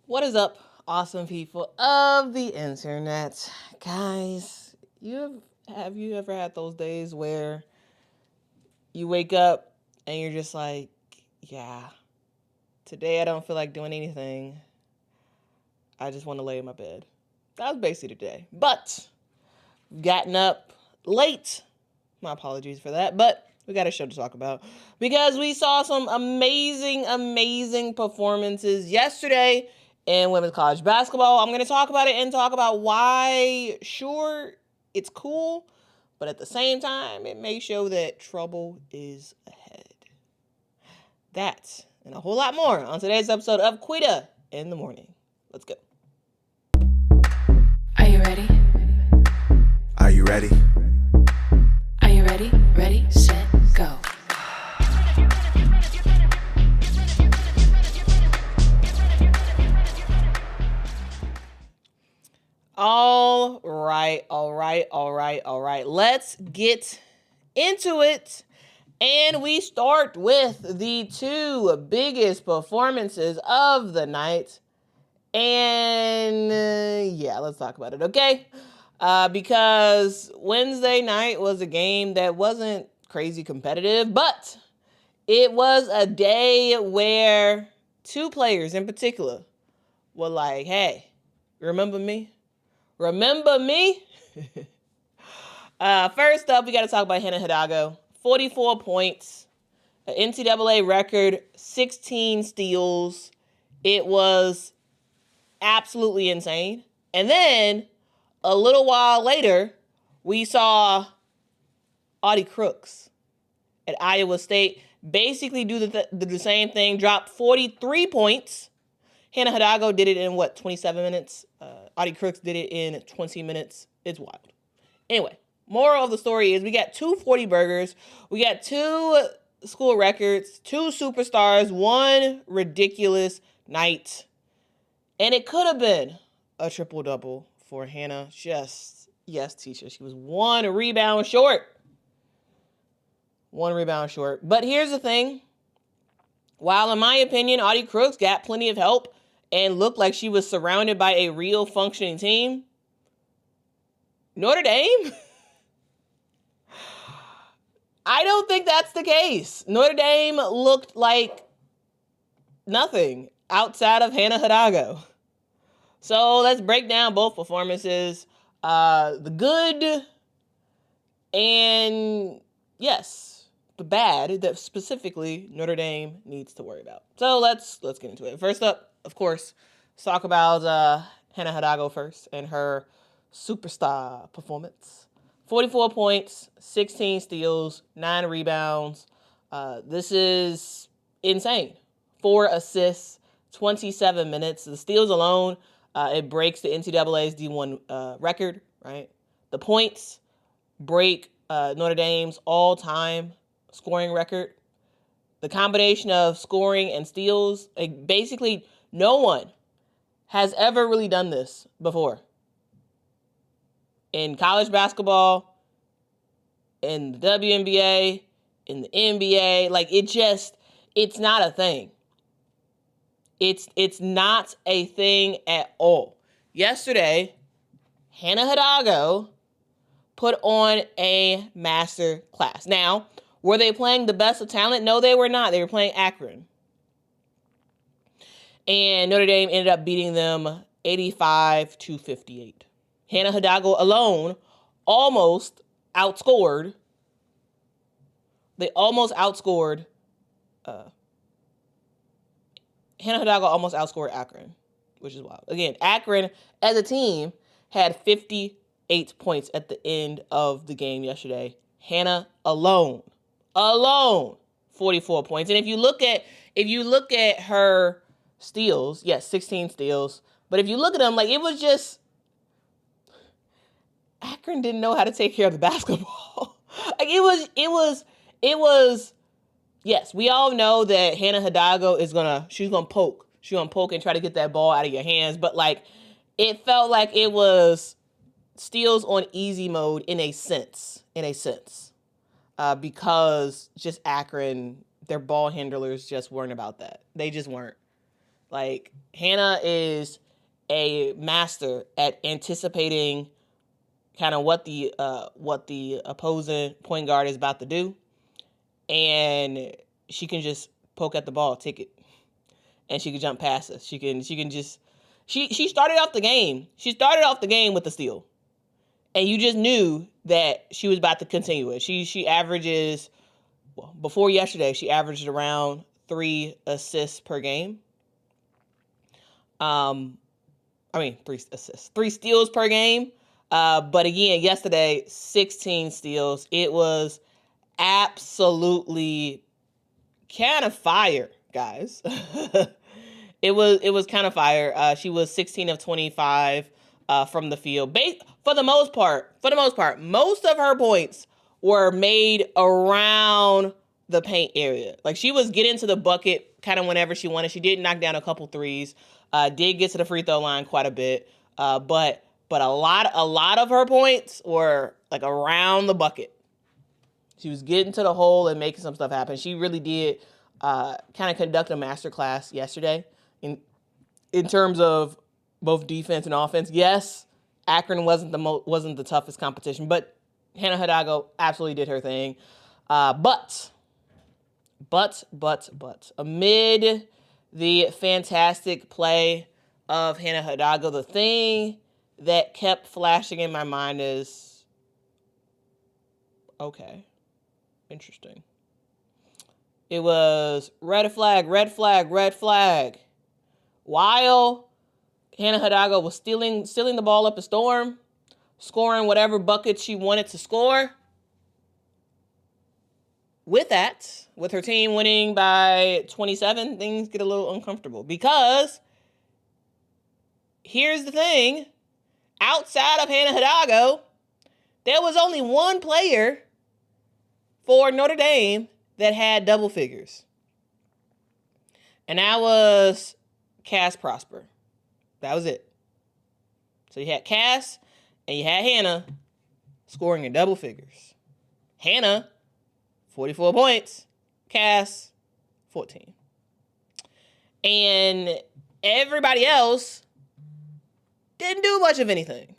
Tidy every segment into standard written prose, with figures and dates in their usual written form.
What is up, awesome people of the internet? Guys, have you ever had those days where you wake up and you're just like, yeah, today I don't feel like doing anything. I just want to lay in my bed. That was basically today. But gotten up late. My apologies for that, but we got a show to talk about because we saw some amazing performances yesterday in women's college basketball. I'm going to talk about it and talk about why, sure, it's cool, but at the same time, it may show that trouble is ahead. That and a whole lot more on today's episode of Quita in the Morning. Let's go. Are you ready? Are you ready? Are you ready? Ready, set, go. All right. Let's get into it. And we start with the two biggest performances of the night. And let's talk about it, okay? Because Wednesday night was a game that wasn't crazy competitive, but it was a day where two players in particular were like, hey, remember me? Remember me? First up, we got to talk about Hannah Hidalgo. 44 points, an NCAA record, 16 steals. It was absolutely insane. And then a little while later, we saw Audi Crooks at Iowa State basically do the same thing, drop 43 points. Hannah Hidalgo did it in, 27 minutes? Audi Crooks did it in 20 minutes. It's wild. Anyway, moral of the story is we got 240 burgers. We got two school records, two superstars, one ridiculous night. And it could have been a triple-double for Hannah. Yes, teacher. She was one rebound short. But here's the thing. While in my opinion, Audi Crooks got plenty of help and looked like she was surrounded by a real functioning team, Notre Dame? I don't think that's the case. Notre Dame looked like nothing outside of Hannah Hidalgo. So let's break down both performances. The good and, yes, the bad that specifically Notre Dame needs to worry about. So let's get into it. First up, of course, let's talk about Hannah Hidalgo first and her superstar performance. 44 points, 16 steals, 9 rebounds. This is insane. 4 assists, 27 minutes. The steals alone, it breaks the NCAA's D1 record, right? The points break Notre Dame's all-time scoring record. The combination of scoring and steals, basically no one has ever really done this before. In college basketball, in the WNBA, in the NBA, it's not a thing. It's not a thing at all. Yesterday, Hannah Hidalgo put on a master class. Now, were they playing the best of talent? No, they were not. They were playing Akron. And Notre Dame ended up beating them 85-58. Hannah Hidalgo alone almost outscored. Hannah Hidalgo almost outscored Akron, which is wild. Again, Akron as a team had 58 points at the end of the game yesterday. Hannah alone, 44 points. And if you look at her steals, yes, 16 steals. But if you look at them, it was just Akron didn't know how to take care of the basketball. It was. Yes, we all know that Hannah Hidalgo she's gonna poke. She's gonna poke and try to get that ball out of your hands. But it felt like it was steals on easy mode in a sense. Because just Akron, their ball handlers just weren't about that. They just weren't. Like, Hannah is a master at anticipating kind of what the opposing point guard is about to do, and she can just poke at the ball, take it, and she can jump past us. She started off the game. She started off the game with the steal, and you just knew that she was about to continue it. She averages, well, before yesterday, she averaged around 3 assists per game. 3 assists, 3 steals per game. But again, yesterday, 16 steals. It was absolutely kind of fire, guys. It was kind of fire. She was 16 of 25 from the field. For the most part, most of her points were made around the paint area. Like, she was getting to the bucket kind of whenever she wanted. She did knock down a couple threes. Did get to the free throw line quite a bit. But a lot of her points were like around the bucket. She was getting to the hole and making some stuff happen. She really did kind of conduct a masterclass yesterday in terms of both defense and offense. Yes, Akron wasn't the toughest competition, but Hannah Hidalgo absolutely did her thing. But amid the fantastic play of Hannah Hidalgo, the thing that kept flashing in my mind is, okay, interesting. It was red flag, red flag, red flag. While Hannah Hidalgo was stealing the ball up a storm, scoring whatever bucket she wanted to score. With her team winning by 27, things get a little uncomfortable, because here's the thing. Outside of Hannah Hidalgo, there was only one player for Notre Dame that had double figures. And that was Cass Prosper. That was it. So you had Cass and you had Hannah scoring in double figures. Hannah, 44 points. Cass, 14. And everybody else didn't do much of anything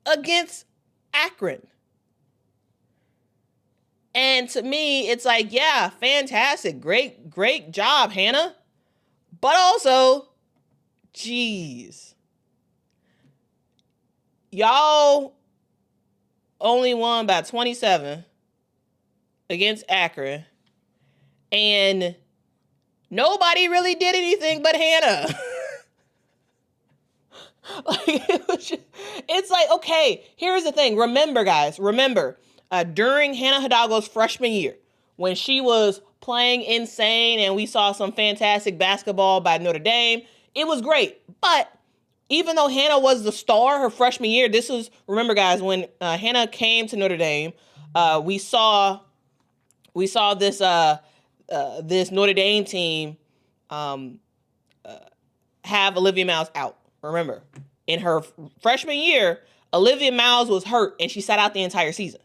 against Akron. And to me, it's like, yeah, fantastic. Great job, Hannah. But also, geez. Y'all only won by 27 against Akron. And nobody really did anything but Hannah. It's like, okay, here's the thing. Remember, guys, during Hannah Hidalgo's freshman year, when she was playing insane and we saw some fantastic basketball by Notre Dame, it was great. But even though Hannah was the star her freshman year, remember, guys, when Hannah came to Notre Dame, we saw this Notre Dame team have Olivia Miles out. Remember, in her freshman year, Olivia Miles was hurt and she sat out the entire season.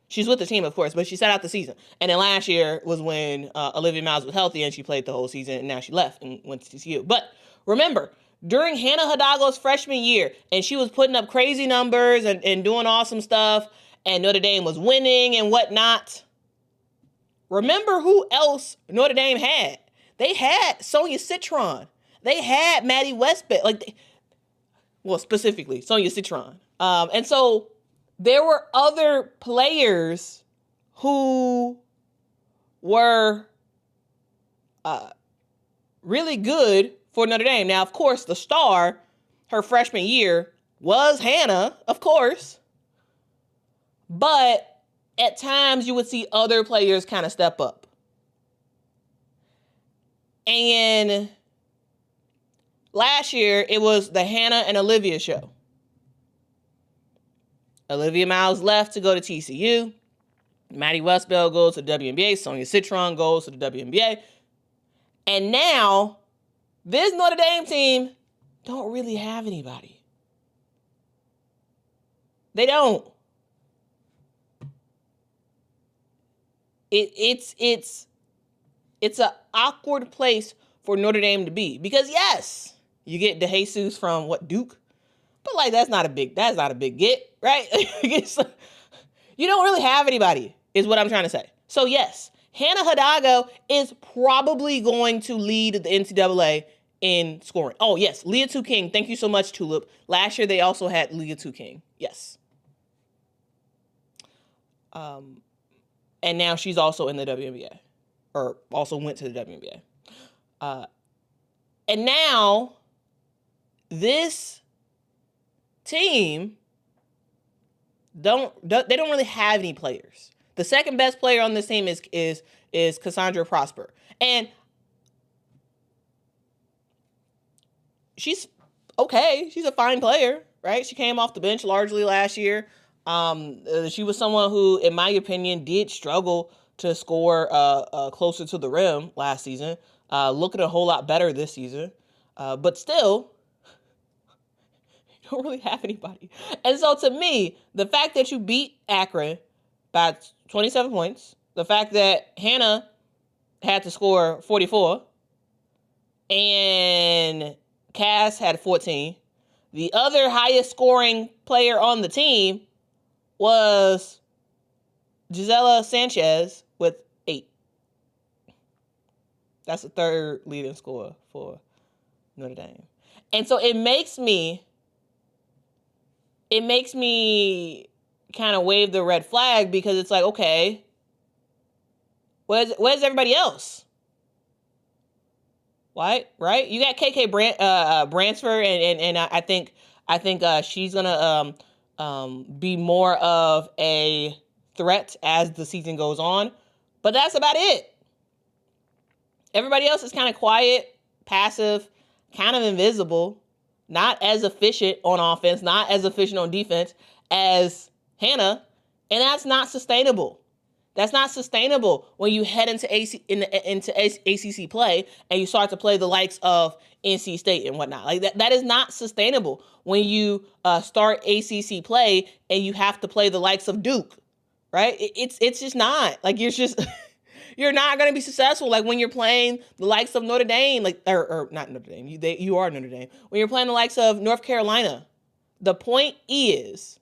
She's with the team, of course, but she sat out the season. And then last year was when Olivia Miles was healthy and she played the whole season, and now she left and went to TCU. But remember, during Hannah Hidalgo's freshman year, and she was putting up crazy numbers and doing awesome stuff, and Notre Dame was winning and whatnot. Remember who else Notre Dame had? They had Sonia Citron. They had Maddie Westbeck. Specifically, Sonia Citron. And so there were other players who were really good for Notre Dame. Now, of course, the star her freshman year was Hannah, of course. But at times you would see other players kind of step up. And last year, it was the Hannah and Olivia show. Olivia Miles left to go to TCU. Maddie Westbell goes to the WNBA. Sonia Citron goes to the WNBA. And now, this Notre Dame team don't really have anybody. They don't. It's an awkward place for Notre Dame to be. Because yes, you get DeJesus from Duke? But like that's not a big get, right? You don't really have anybody, is what I'm trying to say. So yes, Hannah Hidalgo is probably going to lead the NCAA in scoring. Oh yes, Leah Tu King. Thank you so much, Tulip. Last year they also had Leah Tu King. Yes. And now she's also in the WNBA, or also went to the WNBA. And now this team they don't really have any players. The second best player on this team is Cassandra Prosper, and she's okay. She's a fine player, right? She came off the bench largely last year. She was someone who, in my opinion, did struggle to score closer to the rim last season. Looking a whole lot better this season, but still, you don't really have anybody. And so, to me, the fact that you beat Akron by 27 points, the fact that Hannah had to score 44, and Cass had 14. The other highest scoring player on the team was Gisela Sanchez with 8. That's the third leading scorer for Notre Dame. And so it makes me kind of wave the red flag, because it's like, okay, where's everybody else? Right? You got KK Bransford, and I think she's gonna be more of a threat as the season goes on, but that's about it. Everybody else is kind of quiet, passive, kind of invisible, not as efficient on offense, not as efficient on defense as Hannah, and that's not sustainable. That's not sustainable when you head into ACC play and you start to play the likes of NC State and whatnot. Like that is not sustainable when you start ACC play and you have to play the likes of Duke, right? It's just not. Like you're not going to be successful. Like when you're playing the likes of Notre Dame, like or not Notre Dame. You are Notre Dame. When you're playing the likes of North Carolina, the point is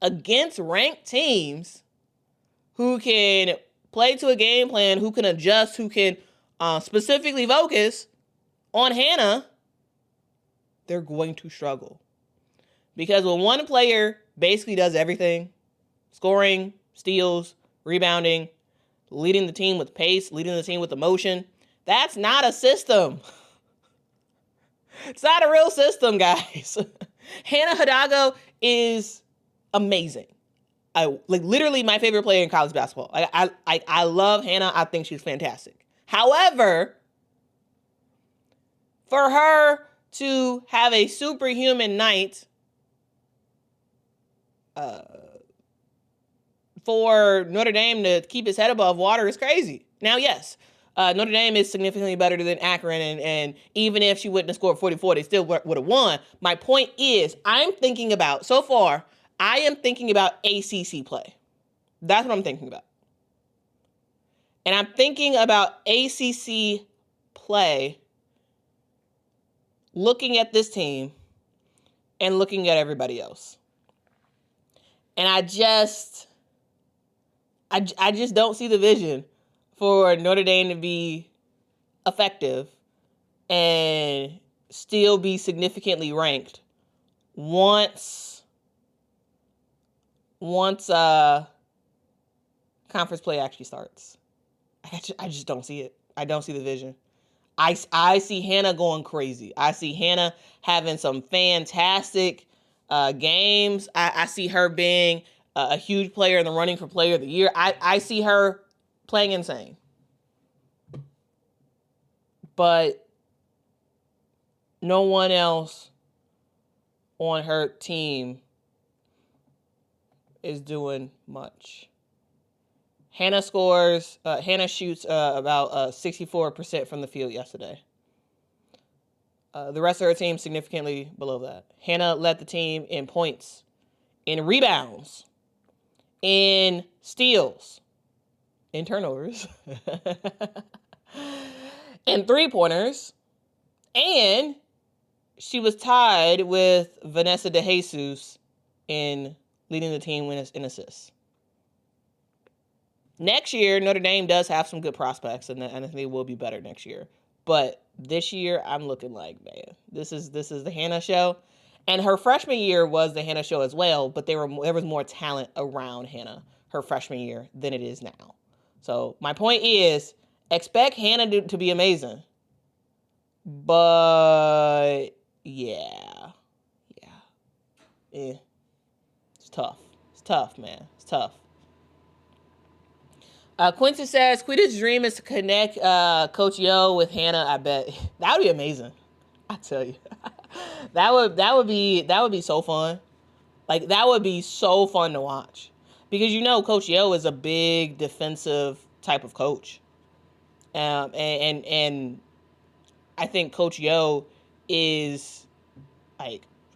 against ranked teams who can play to a game plan, who can adjust, who can specifically focus on Hannah, they're going to struggle. Because when one player basically does everything, scoring, steals, rebounding, leading the team with pace, leading the team with emotion, that's not a system. It's not a real system, guys. Hannah Hidalgo is amazing. Literally my favorite player in college basketball. I love Hannah. I think she's fantastic. However, for her to have a superhuman night, for Notre Dame to keep his head above water is crazy. Now, yes, Notre Dame is significantly better than Akron, and even if she wouldn't have scored 44, they still would have won. My point is, I am thinking about ACC play. That's what I'm thinking about. And I'm thinking about ACC play, looking at this team and looking at everybody else. And I just don't see the vision for Notre Dame to be effective and still be significantly ranked once conference play actually starts. I just don't see it. I don't see the vision. I see Hannah going crazy. I see Hannah having some fantastic games. I see her being a huge player in the running for Player of the Year. I see her playing insane. But no one else on her team is doing much. Hannah shoots about 64% from the field yesterday. The rest of her team significantly below that. Hannah led the team in points, in rebounds, in steals, in turnovers, in three-pointers, and she was tied with Vanessa DeJesus in leading the team in assists. Next year, Notre Dame does have some good prospects, and I think they will be better next year. But this year, I'm looking like, man, this is the Hannah show. And her freshman year was the Hannah show as well, but there was more talent around Hannah her freshman year than it is now. So my point is, expect Hannah to be amazing. But yeah. It's tough, man. It's tough. Quincy says, Quita's dream is to connect Coach Yo with Hannah. I bet that would be amazing. I tell you, that would be so fun. Like, that would be so fun to watch, because Coach Yo is a big defensive type of coach, and I think Coach Yo is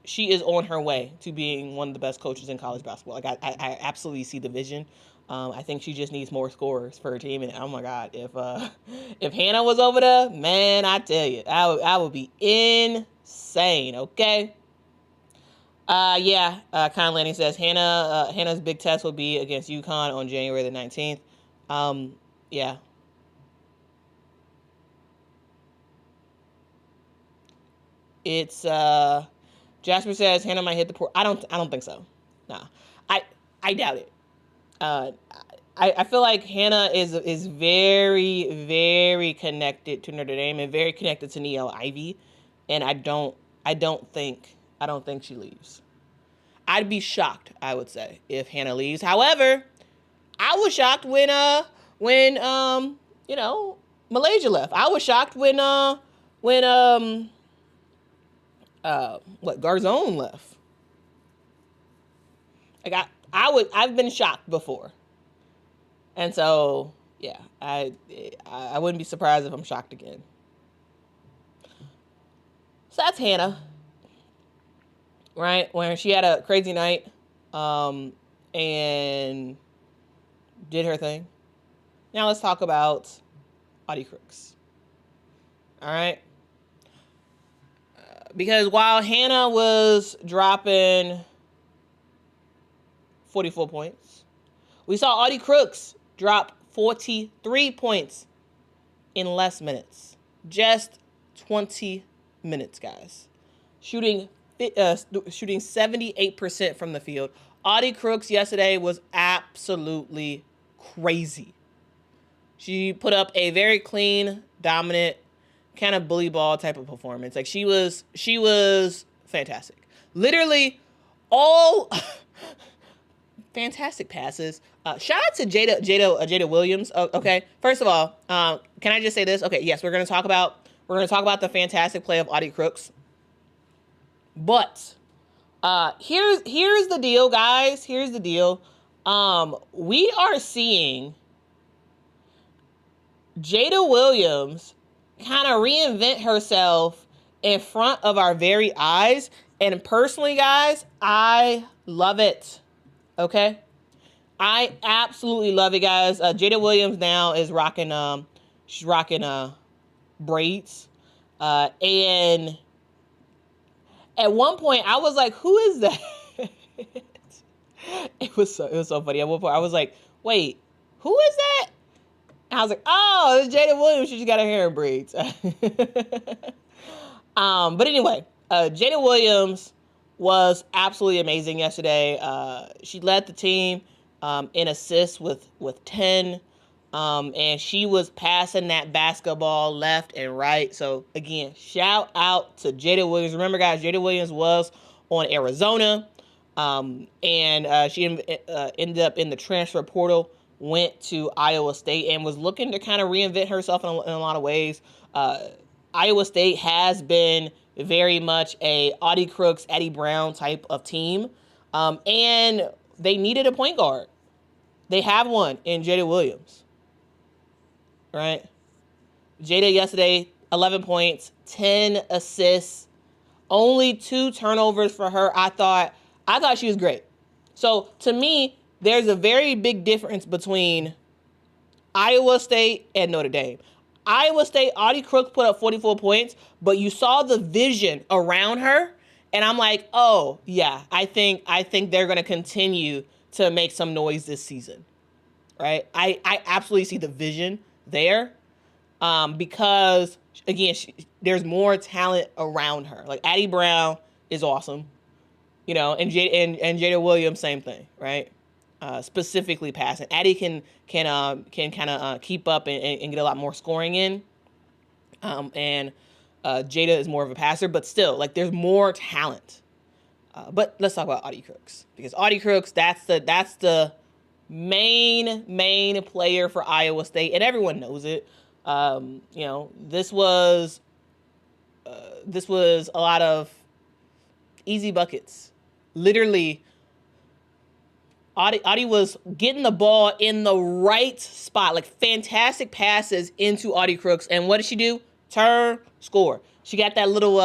she is on her way to being one of the best coaches in college basketball. Like, I absolutely see the vision. I think she just needs more scorers for her team. And oh my God, if Hannah was over there, man, I tell you, I would be insane. Okay. Con Lanning says Hannah's big test will be against UConn on January the 19th. Yeah. It's Jasper says Hannah might hit the port. I don't think so. Nah. I doubt it. I feel like Hannah is very, very connected to Notre Dame and very connected to Niele Ivy, and I don't think she leaves. I'd be shocked, I would say, if Hannah leaves. However, I was shocked when Malaysia left. I was shocked when Garzone left. Like, I've been shocked before. And so, yeah, I wouldn't be surprised if I'm shocked again. So that's Hannah, right? When she had a crazy night and did her thing. Now let's talk about Audi Crooks. All right? Because while Hannah was dropping 44 points, we saw Audi Crooks drop 43 points in less minutes. Just 20 minutes, guys. Shooting 78% from the field. Audi Crooks yesterday was absolutely crazy. She put up a very clean, dominant, kind of bully ball type of performance. Like, she was fantastic. Literally all fantastic passes. Shout out to Jada Williams. Okay, first of all, can I just say this? Okay, yes, we're gonna talk about the fantastic play of Audi Crooks. But here's the deal, guys. Here's the deal. We are seeing Jada Williams kind of reinvent herself in front of our very eyes. And personally, guys, I love it. Okay? I absolutely love it, guys. Jada Williams now is rocking, she's rocking braids. And at one point, I was like, who is that? It was so funny. At one point, I was like, wait, who is that? And I was like, oh, it's Jada Williams. She just got her hair in braids. But anyway, Jada Williams was absolutely amazing yesterday. She led the team in assists with 10. And she was passing that basketball left and right. So, again, shout out to Jada Williams. Remember, guys, Jada Williams was on Arizona. And she ended up in the transfer portal, went to Iowa State, and was looking to kind of reinvent herself in a lot of ways. Iowa State has been very much a Audi Crooks, Eddie Brown type of team. And they needed a point guard. They have one in Jada Williams. Right? Jada yesterday, 11 points, 10 assists, only 2 turnovers for her. I thought she was great. So to me, there's a very big difference between Iowa State and Notre Dame. Iowa State, Audi Crooks put up 44 points, but you saw the vision around her, and I'm like, oh yeah, I think they're gonna continue to make some noise this season, right? I absolutely see the vision there, because again, there's more talent around her. Like Addie Brown is awesome, and Jada Williams, same thing, right? Specifically passing. Addie can kind of keep up and get a lot more scoring in. And Jada is more of a passer, but still, like, there's more talent. But let's talk about Audi Crooks, because Audi Crooks, that's the main player for Iowa State, and everyone knows it. This was a lot of easy buckets. Literally, Audi was getting the ball in the right spot, like fantastic passes into Audi Crooks. And what did she do? Turn, score. She got that little,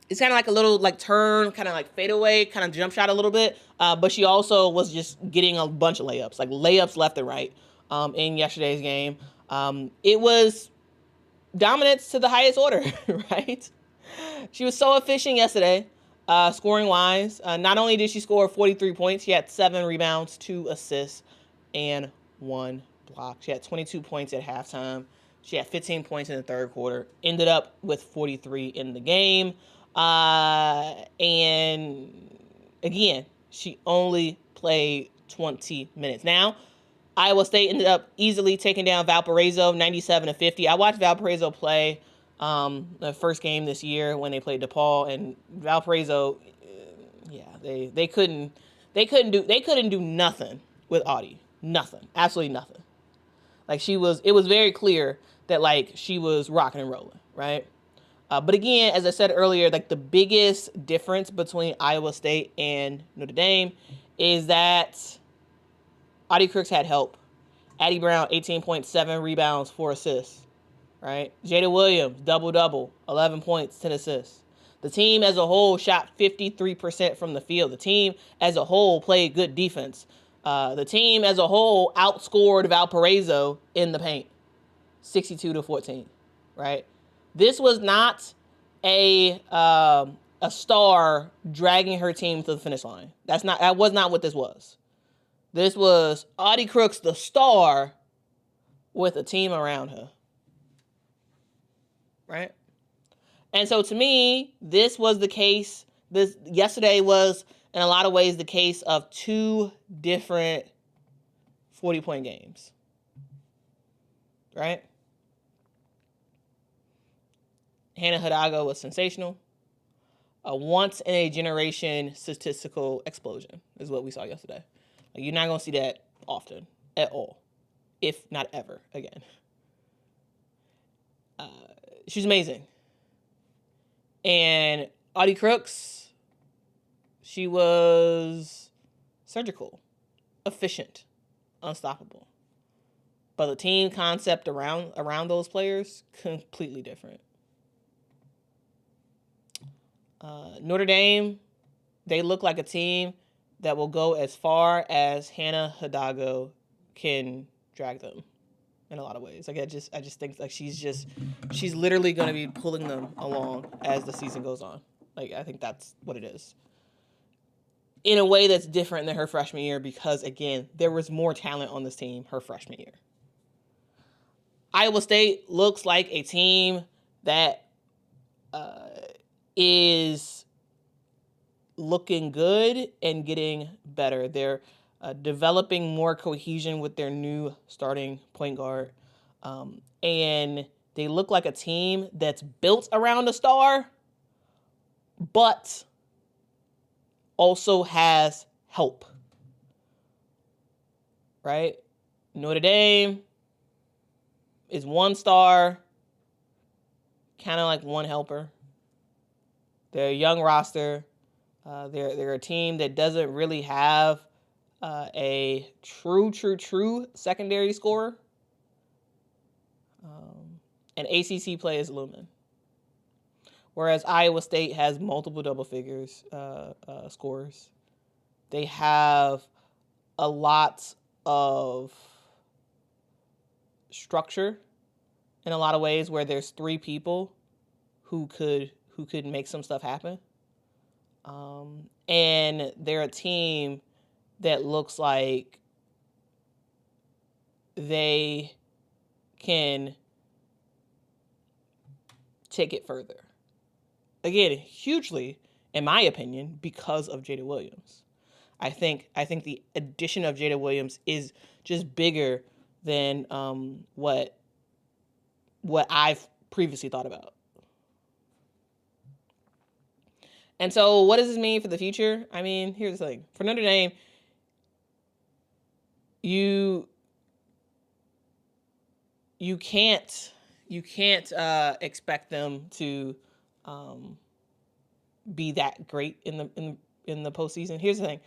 it's kind of like a little like turn, kind of like fadeaway, kind of jump shot a little bit. But she also was just getting a bunch of layups, like layups left and right, in yesterday's game. It was dominance to the highest order, right? She was so efficient yesterday. Scoring wise, not only did she score 43 points, she had 7 rebounds, 2 assists, and 1 block. She had 22 points at halftime. She had 15 points in the third quarter. Ended up with 43 in the game. And again, she only played 20 minutes. Now, Iowa State ended up easily taking down Valparaiso, 97-50. I watched Valparaiso play the first game this year when they played DePaul, and Valparaiso, they couldn't do nothing with Audi. Nothing. Absolutely nothing. Like, it was very clear that, like, she was rocking and rolling, right? But again, as I said earlier, like, the biggest difference between Iowa State and Notre Dame is that Audi Crooks had help. Addie Brown, 18.7 rebounds, 4 assists. Right? Jada Williams, double-double, 11 points, 10 assists. The team as a whole shot 53% from the field. The team as a whole played good defense. The team as a whole outscored Valparaiso in the paint, 62-14. Right? This was not a star dragging her team to the finish line. That was not what this was. This was Audi Crooks, the star, with a team around her. Right? And so to me, this was the case. Yesterday was, in a lot of ways, the case of 2 different 40-point games. Right? Hannah Hidalgo was sensational. A once-in-a-generation statistical explosion is what we saw yesterday. Like, you're not going to see that often at all, if not ever again. She's amazing. And Audi Crooks, she was surgical, efficient, unstoppable. But the team concept around those players, completely different. Notre Dame, they look like a team that will go as far as Hannah Hidalgo can drag them. In a lot of ways. Like, I just think, like, she's literally going to be pulling them along as the season goes on. Like, I think that's what it is. In a way that's different than her freshman year, because, again, there was more talent on this team her freshman year. Iowa State looks like a team that is looking good and getting better. They're developing more cohesion with their new starting point guard. And they look like a team that's built around a star, but also has help. Right? Notre Dame is 1 star, kind of like 1 helper. They're a young roster. They're a team that doesn't really have a true secondary scorer. And ACC play is looming. Whereas Iowa State has multiple double figures scorers. They have a lot of structure in a lot of ways where there's 3 people who could make some stuff happen. And they're a team that looks like they can take it further. Again, hugely, in my opinion, because of Jada Williams. I think the addition of Jada Williams is just bigger than what I've previously thought about. And so what does this mean for the future? I mean, here's the thing. For Notre Dame, you can't expect them to be that great in the postseason. Here's the thing.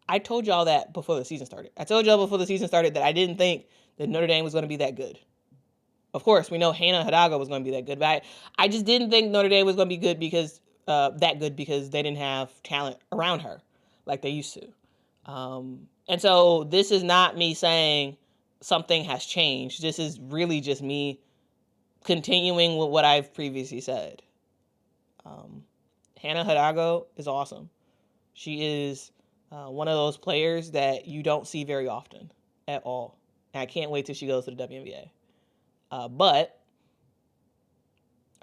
I told y'all that before the season started. I told y'all before the season started that I didn't think that Notre Dame was going to be that good. Of course, we know Hannah Hidalgo was going to be that good, but I just didn't think Notre Dame was going to be good because they didn't have talent around her like they used to. And so this is not me saying something has changed. This is really just me continuing with what I've previously said. Hannah Hidalgo is awesome. She is one of those players that you don't see very often at all. And I can't wait till she goes to the WNBA. But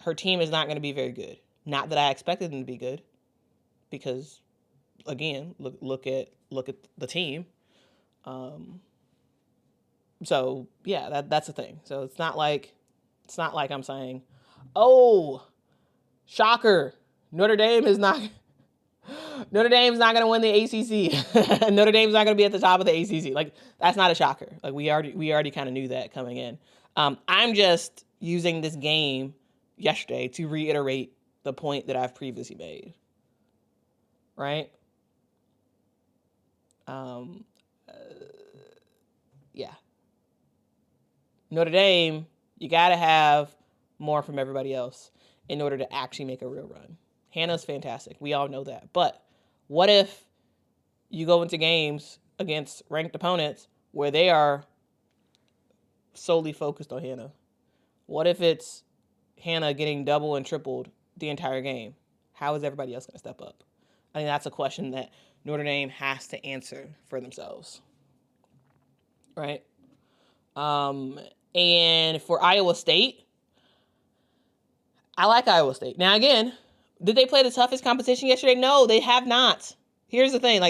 her team is not going to be very good. Not that I expected them to be good, because again, look at the team. So yeah, that's the thing. So it's not like I'm saying, oh, shocker, Notre Dame is not going to win the ACC. Notre Dame's not going to be at the top of the ACC. Like, that's not a shocker. Like, we already kind of knew that coming in. I'm just using this game yesterday to reiterate the point that I've previously made. Right? Yeah. Notre Dame, you got to have more from everybody else in order to actually make a real run. Hannah's fantastic. We all know that. But what if you go into games against ranked opponents where they are solely focused on Hannah? What if it's Hannah getting double and tripled the entire game? How is everybody else going to step up? I think that's a question that Notre Dame has to answer for themselves. Right? And for Iowa State, I like Iowa State. Now, again, did they play the toughest competition yesterday? No, they have not. Here's the thing,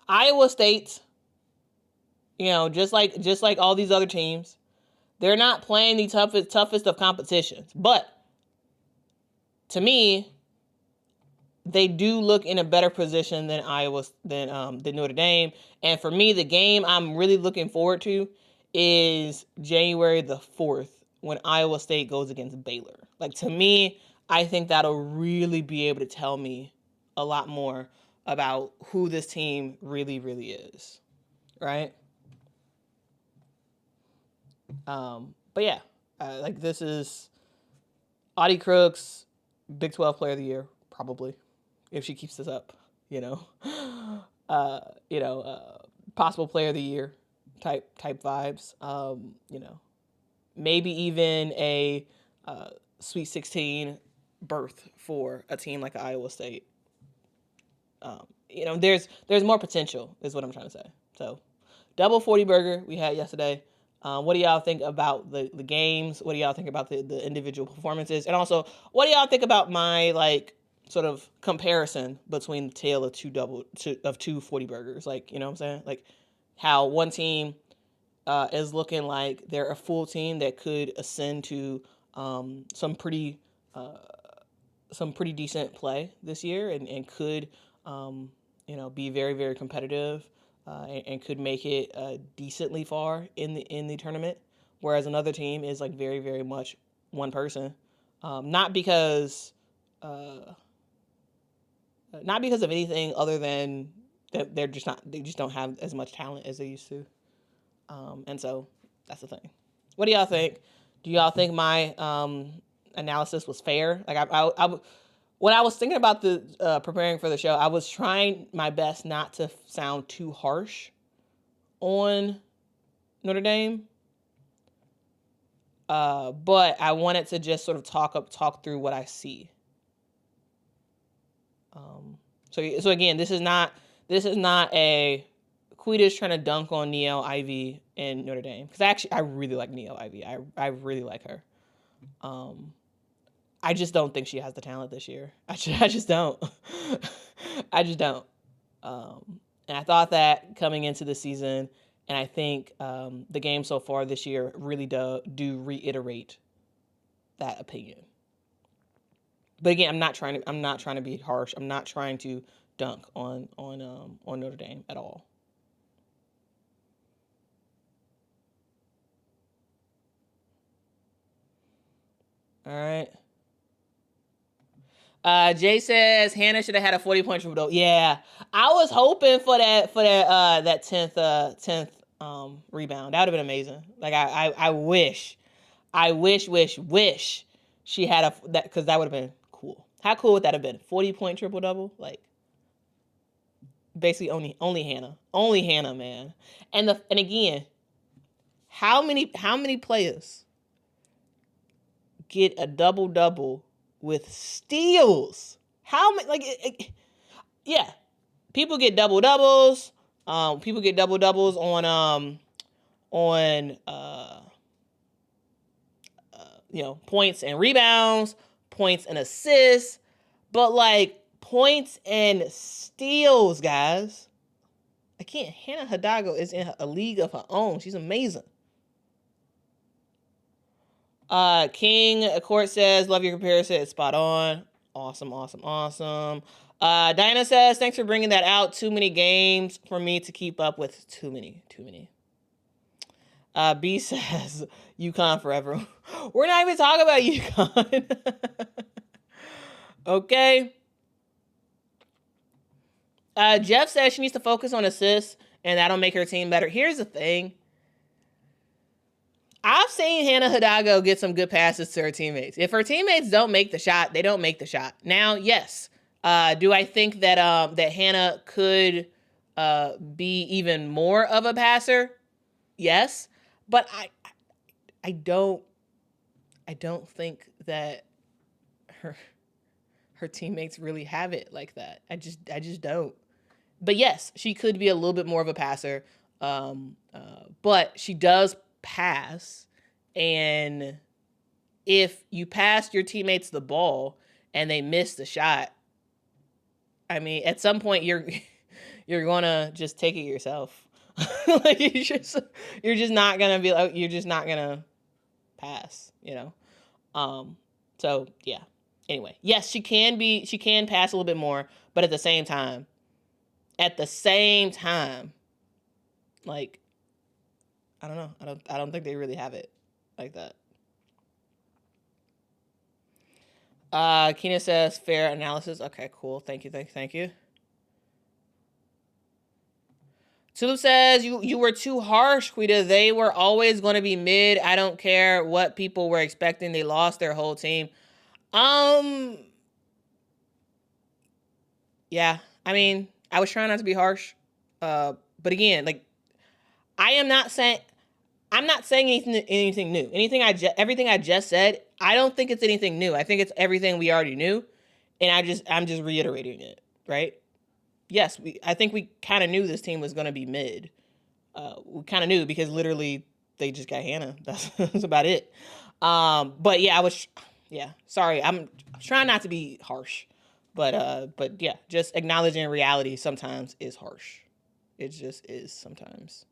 Iowa State, just like all these other teams, they're not playing the toughest of competitions. But to me, they do look in a better position than Notre Dame. And for me, the game I'm really looking forward to is January the 4th when Iowa State goes against Baylor. Like, to me, I think that'll really be able to tell me a lot more about who this team really, really is. Right? But yeah, this is Audi Crooks, Big 12 Player of the Year, probably, if she keeps this up, possible Player of the Year type vibes, maybe even a Sweet 16 berth for a team like Iowa State. There's more potential is what I'm trying to say. So, double 40 burger we had yesterday. What do y'all think about the games? What do y'all think about the individual performances? And also, what do y'all think about my sort of comparison between the tale of two 40 burgers? Like, you know what I'm saying? Like, how one team is looking like they're a full team that could ascend to some pretty decent play this year and could be very, very competitive. And could make it decently far in the tournament, whereas another team is very, very much one person, not because of anything other than that they just don't have as much talent as they used to, and so that's the thing. What do y'all think? Do y'all think my analysis was fair? When I was thinking about the preparing for the show, I was trying my best not to sound too harsh on Notre Dame But I wanted to just sort of talk through what I see. So again, this is not a Quita's trying to dunk on Niele Ivy and Notre Dame, because I really like Niele Ivy. I really like her. I just don't think she has the talent this year. I just don't. I just don't. And I thought that coming into the season, and I think the games so far this year really do reiterate that opinion. But again, I'm not trying to be harsh. I'm not trying to dunk on Notre Dame at all. All right. Jay says Hannah should have had a 40-point triple double. Yeah, I was hoping for that 10th rebound. That would have been amazing. Like I wish she had that, because that would have been cool. How cool would that have been? 40-point triple double, like basically only Hannah, man. And again, how many players get a double double with steals? How many? Yeah, people get double doubles. People get double doubles on points and rebounds, points and assists, but like points and steals, guys. I can't. Hannah Hidalgo is in a league of her own. She's amazing. King Court says, love your comparison. It's spot on. Awesome. Diana says, thanks for bringing that out. Too many games for me to keep up with. Too many. B says, UConn forever. We're not even talking about UConn. Okay. Jeff says she needs to focus on assists, and that'll make her team better. Here's the thing. I've seen Hannah Hidalgo get some good passes to her teammates. If her teammates don't make the shot, they don't make the shot. Now, yes. Do I think that that Hannah could be even more of a passer? Yes. But I don't think that her teammates really have it like that. I just don't. But yes, she could be a little bit more of a passer. But she does pass, and if you pass your teammates the ball and they miss the shot, I mean, at some point you're gonna just take it yourself. Like you're just not gonna be like, you're just not gonna pass, So yeah. Anyway, yes, she can pass a little bit more, but at the same time, like, I don't know. I don't think they really have it like that. Kina says fair analysis. Okay, cool. Thank you. Tulip says you were too harsh, Quita. They were always going to be mid. I don't care what people were expecting. They lost their whole team. Yeah. I mean, I was trying not to be harsh. But again, like, I'm not saying anything new. Everything I just said, I don't think it's anything new. I think it's everything we already knew, and I'm just reiterating it, right? Yes, I think we kind of knew this team was going to be mid. We kind of knew because literally they just got Hannah. That's about it. But yeah, sorry. I'm trying not to be harsh, but yeah, just acknowledging reality sometimes is harsh. It just is sometimes.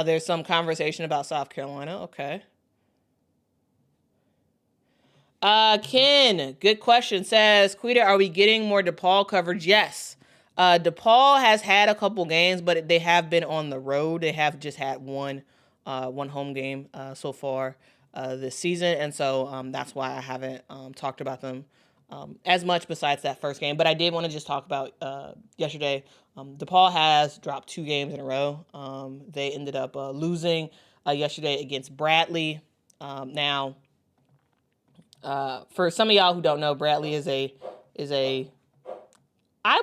There's some conversation about South Carolina. Okay. Ken, good question, says, Quita, are we getting more DePaul coverage? Yes. DePaul has had a couple games, but they have been on the road. They have just had one home game so far this season, and so that's why I haven't talked about them as much besides that first game. But I did want to just talk about yesterday. DePaul has dropped 2 games in a row. They ended up losing yesterday against Bradley. Now, for some of y'all who don't know, Bradley is a I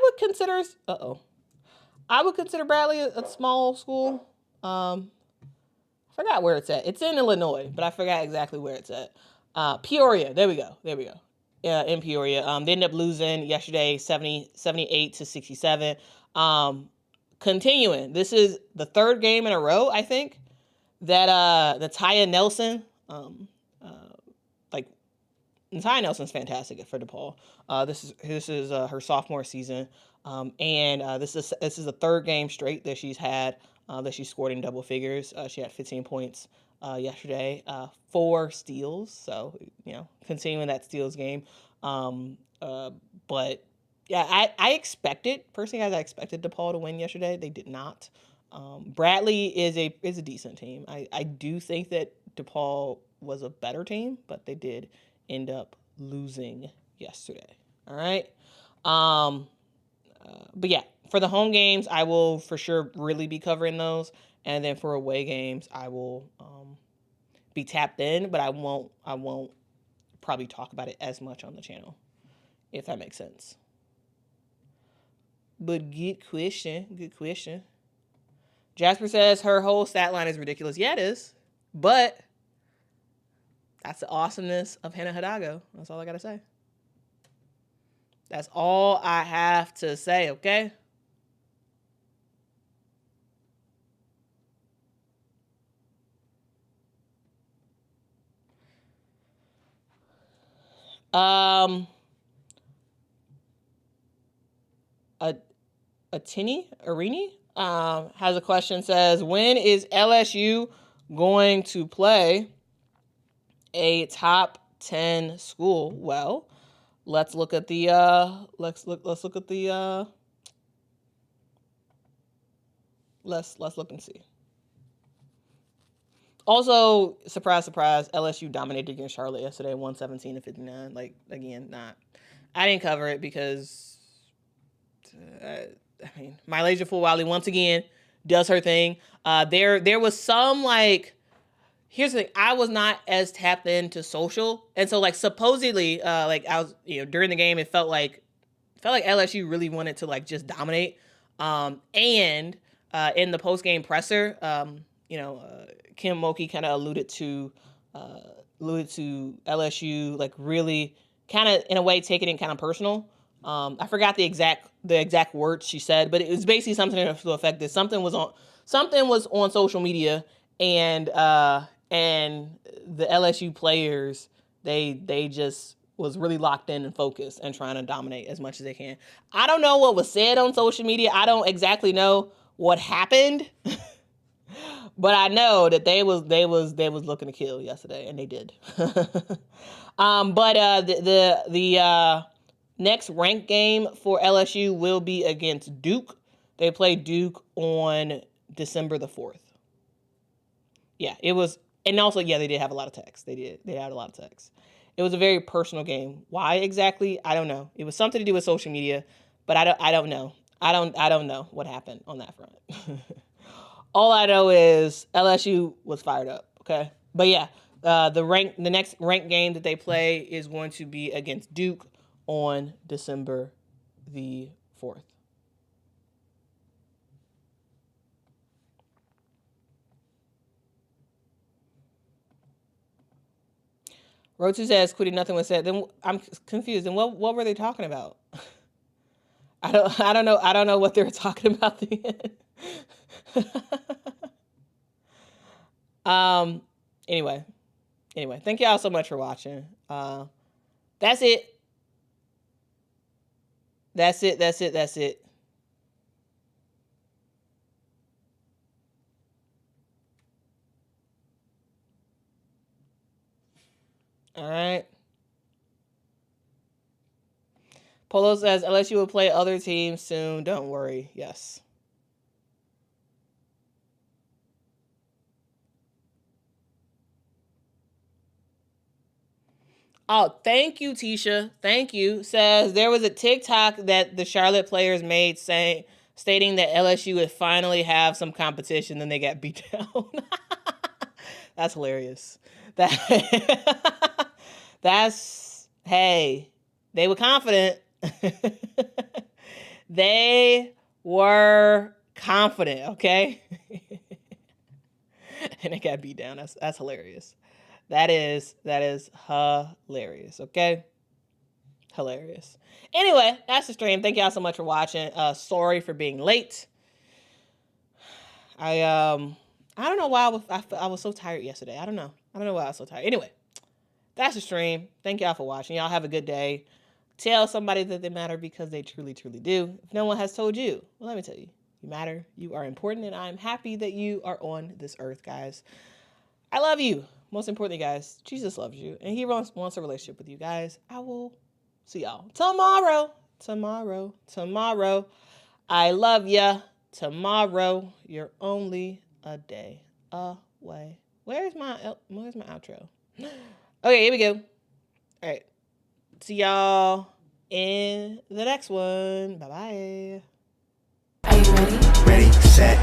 I would consider Bradley a small school. I forgot where it's at. It's in Illinois, but I forgot exactly where it's at. Peoria. There we go. In Peoria. They ended up losing yesterday 78 to 67. Continuing. This is the third game in a row, I think, that Nataya Nelson, Nataya Nelson's fantastic for DePaul. This is her sophomore season, and this is the third game straight that she's had that she scored in double figures. She had 15 points yesterday, 4 steals. So continuing that steals game. But yeah, I expected I expected DePaul to win yesterday. They did not. Bradley is a decent team. I do think that DePaul was a better team, but they did end up losing yesterday. All right. But yeah, for the home games, I will for sure really be covering those. And then for away games, I will be tapped in, but I won't probably talk about it as much on the channel, if that makes sense. But good question. Jasper says her whole stat line is ridiculous. Yeah, it is. But that's the awesomeness of Hannah Hidalgo. That's all I got to say. That's all I have to say, okay? Arini has a question, says, when is LSU going to play a top 10 school? Well, let's look at the let's look and see. Also, surprise, LSU dominated against Charlotte yesterday, 117-59. Like, again, I didn't cover it because Mylasia Fulwiley once again does her thing. There was some here's the thing. I was not as tapped into social, and so supposedly I was during the game, it felt like LSU really wanted to just dominate. And in the post game presser, Kim Mulkey kind of alluded to LSU really kind of in a way taking it kind of personal. I forgot the exact words she said, but it was basically something to the effect that something was on social media, and the LSU players they just was really locked in and focused and trying to dominate as much as they can. I don't know what was said on social media. I don't exactly know what happened, but I know that they was looking to kill yesterday, and they did. But the next ranked game for LSU will be against Duke. They play Duke on December the 4th. Yeah, it was, and also, yeah, they did have a lot of text. They had a lot of text. It was a very personal game. Why exactly? I don't know. It was something to do with social media, but I don't know. I don't know what happened on that front. All I know is LSU was fired up. Okay, but yeah, the next ranked game that they play is going to be against Duke on December the 4th. Rotu says, "Quitty, nothing was said." Then I'm confused. And what were they talking about? I don't know what they were talking about then. Anyway, thank y'all so much for watching. That's it. All right. Polo says LSU will play other teams soon. Don't worry. Yes. Oh, thank you, Tisha. Thank you. Says there was a TikTok that the Charlotte players made stating that LSU would finally have some competition, then they got beat down. That's hilarious. That's hey, they were confident. They were confident, okay? And it got beat down. That's hilarious. That is hilarious, okay? Hilarious. Anyway, that's the stream. Thank y'all so much for watching. Sorry for being late. I don't know why I was so tired yesterday. I don't know why I was so tired. Anyway, that's the stream. Thank y'all for watching. Y'all have a good day. Tell somebody that they matter because they truly, truly do. If no one has told you, well, let me tell you. You matter. You are important, and I'm happy that you are on this earth, guys. I love you. Most importantly, guys, Jesus loves you, and he wants a relationship with you, guys. I will see y'all tomorrow. I love ya. Tomorrow, you're only a day away. Where's my outro? Okay, here we go. All right. See y'all in the next one. Bye-bye. Are you ready? Ready, set,